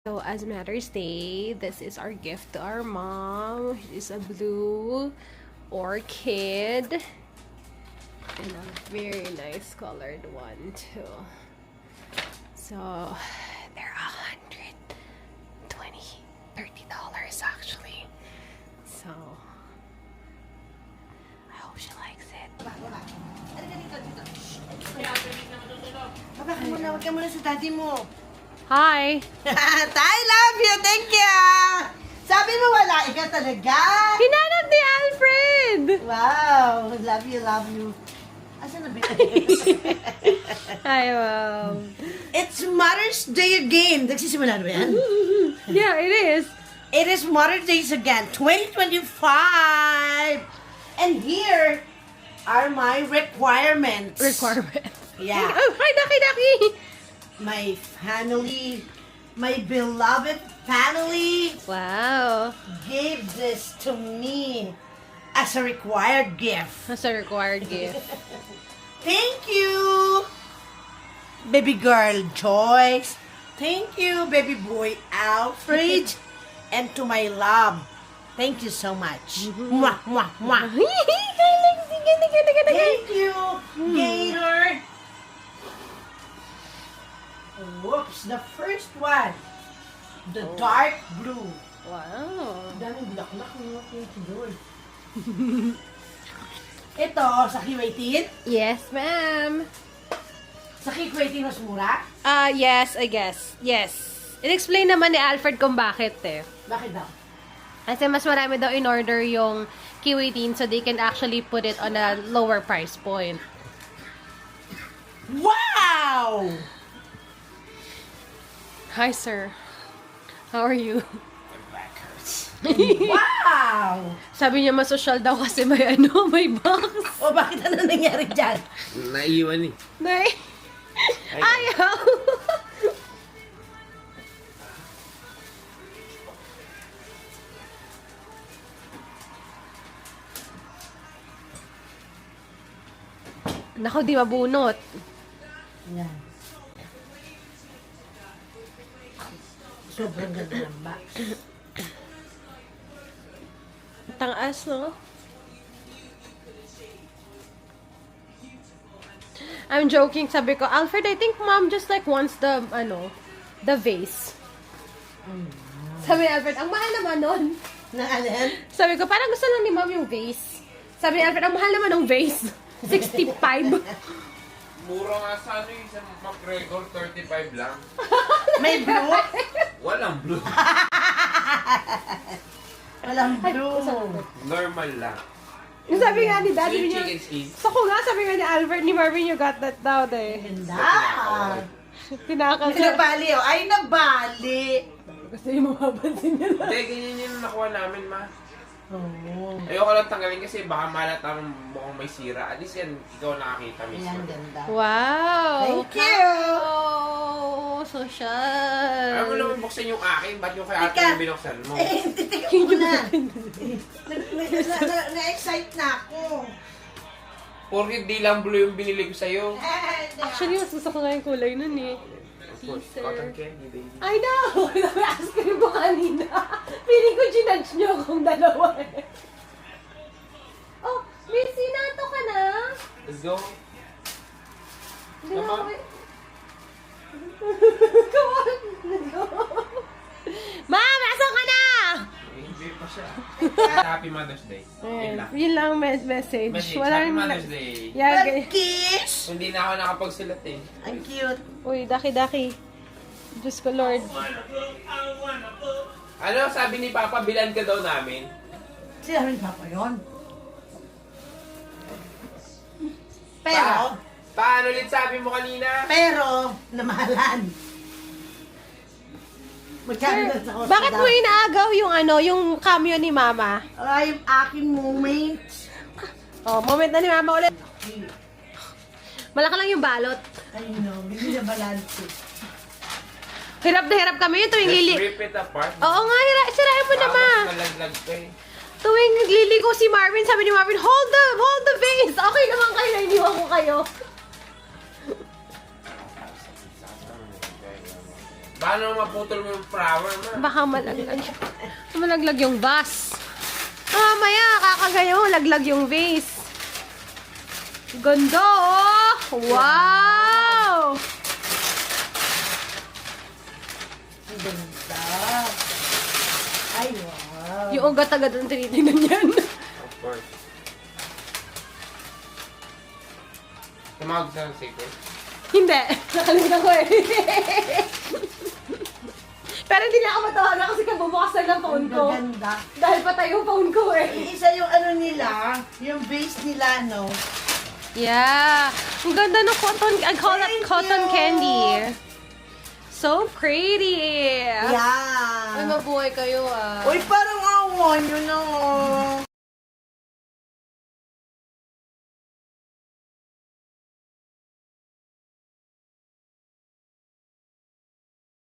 So, as Mother's Day, this is our gift to our mom. It's a blue orchid. And a very nice colored one, too. So, they're $30 actually. So, I hope she likes it. Baka muna, huwag ka muna sa daddy mo. Hi! I love you, thank you! Sabi mo wala, ikaw talaga. Hinanap ni Alfred! Wow, love you, love you. Asan na ba? Hi, Mom. It's Mother's Day again. Nagsisimula na ba yan? Yeah, it is. It is Mother's Day again, 2025. And here are my requirements. Yeah. Oh, hi, Daki! My family, my beloved family, Wow. gave this to me as a required gift. That's a required gift. Thank you, baby girl Joyce. Thank you, baby boy Alfred. And to my love, thank you so much. Mwah, mwah, mwah. Thank you, Gator. Whoops, the first one. The dark blue. Wow. Daming bulaklak ng doon. Ito, sa Kiwaitin. Yes, ma'am. Sa Kiwaitin mas mura. Yes, I guess. Yes. In-explain naman ni Alfred kung bakit eh. Bakit daw? Kasi mas marami daw in order yung Kiwi so they can actually put it on a lower price point. Wow! Hi, sir. How are you? Wow! Sabi niya masosyal daw kasi may may box. O bakit ano nangyari dyan? Naiiwan eh. Nay. Ayaw. Nako, di mabunot. Yan. Sobrang ganda ng box. Tangas, no? I'm joking. Sabi ko, Alfred, I think mom just like wants the, the vase. Sabi ni Alfred, ang mahal naman nun. Na alin? Sabi ko, parang gusto lang ni mom yung vase. Sabi ni Alfred, ang mahal naman ng vase. 65. Mura nga sa yung isang McGregor, 35 lang. May blue? Walang blue. Walang blue. Normal lang. Yung sabi nga ni daddy Sweet niya, chicken skin. sa ko nga, sabi nga ni Alfred, ni Marvin, you got that daw, eh. Ganda. Tinakal Ay, nabali oh. Ay, nabali. Gusto yung mapapansin niya na. Hindi, ganyan yung nakuha namin, ma. Oo. Ayoko lang tanggalin kasi baka malat ang mukhang may sira. At least yan, ikaw nakakita mismo. Ayan, ganda. Wow! Thank you! Oh, social! Ayaw mo naman buksan yung akin, ba't yung kay ate Teka. yung binuksan mo? Eh, titigil ko na. Na-excite na ako. Porkit di lang blue yung binili ko sa'yo. Actually, mas gusto ko nga yung kulay nun eh. Of course, cotton candy, baby. I know! Nami-ask ko rin mo kanina. Feeling ko ginudge niyo akong dalawa eh. Oh, Missy, nato ka na? Let's go. Hindi na Come on. ako eh. Come on! Let's go. Ma'am, nasaan ka na? Hindi pa siya. Happy Mother's Day. Yun lang. Yun lang message. Message, Wala Happy rin- Mother's Day. Yeah, But kiss! Hindi na ako nakapagsulat eh. Ang cute. Uy, daki-daki. Diyos ko, Lord. Ano, sabi ni Papa, bilan ka daw namin. Sinabi ni Papa yun. Pero, Paano ulit sabi mo kanina? namahalan. Magkano na sa hospital? Bakit mo inaagaw yung yung cameo ni Mama? Ay, yung aking moment. Oh, moment na ni Mama ulit. Malaki lang yung balot. Ay, no. Hindi na balance. Hirap na hirap kami yung tuwing Just lili. rip it apart. Oo nga, sirain mo na, Ma. Tapos nalaglag ka eh. Tuwing nagliligo si Marvin, sabi ni Marvin, hold the vase. Okay naman kayo, iniwan ko kayo. Paano maputol mo yung flower, ma? Baka malaglag. Malaglag yung vase. Mamaya, kakagayo, laglag yung vase. Ganda, oh! Wow! Ang ganda. Ay, wow. Yung ugat-agad ang tinitingnan yan. Of course. Tumawag sa secret. Hindi. Nakalimutan ko eh. Pero hindi na ako matawagan kasi kabubukas lang ang phone Ang ko. ganda. Dahil patay yung phone ko eh. Isa yung ano nila, yung base nila, no? Yeah. Ang ganda ng cotton. I call that Thank cotton you. candy. So pretty. Ay, Yeah. mabuhay kayo ah. Uy, parang awon, yun know.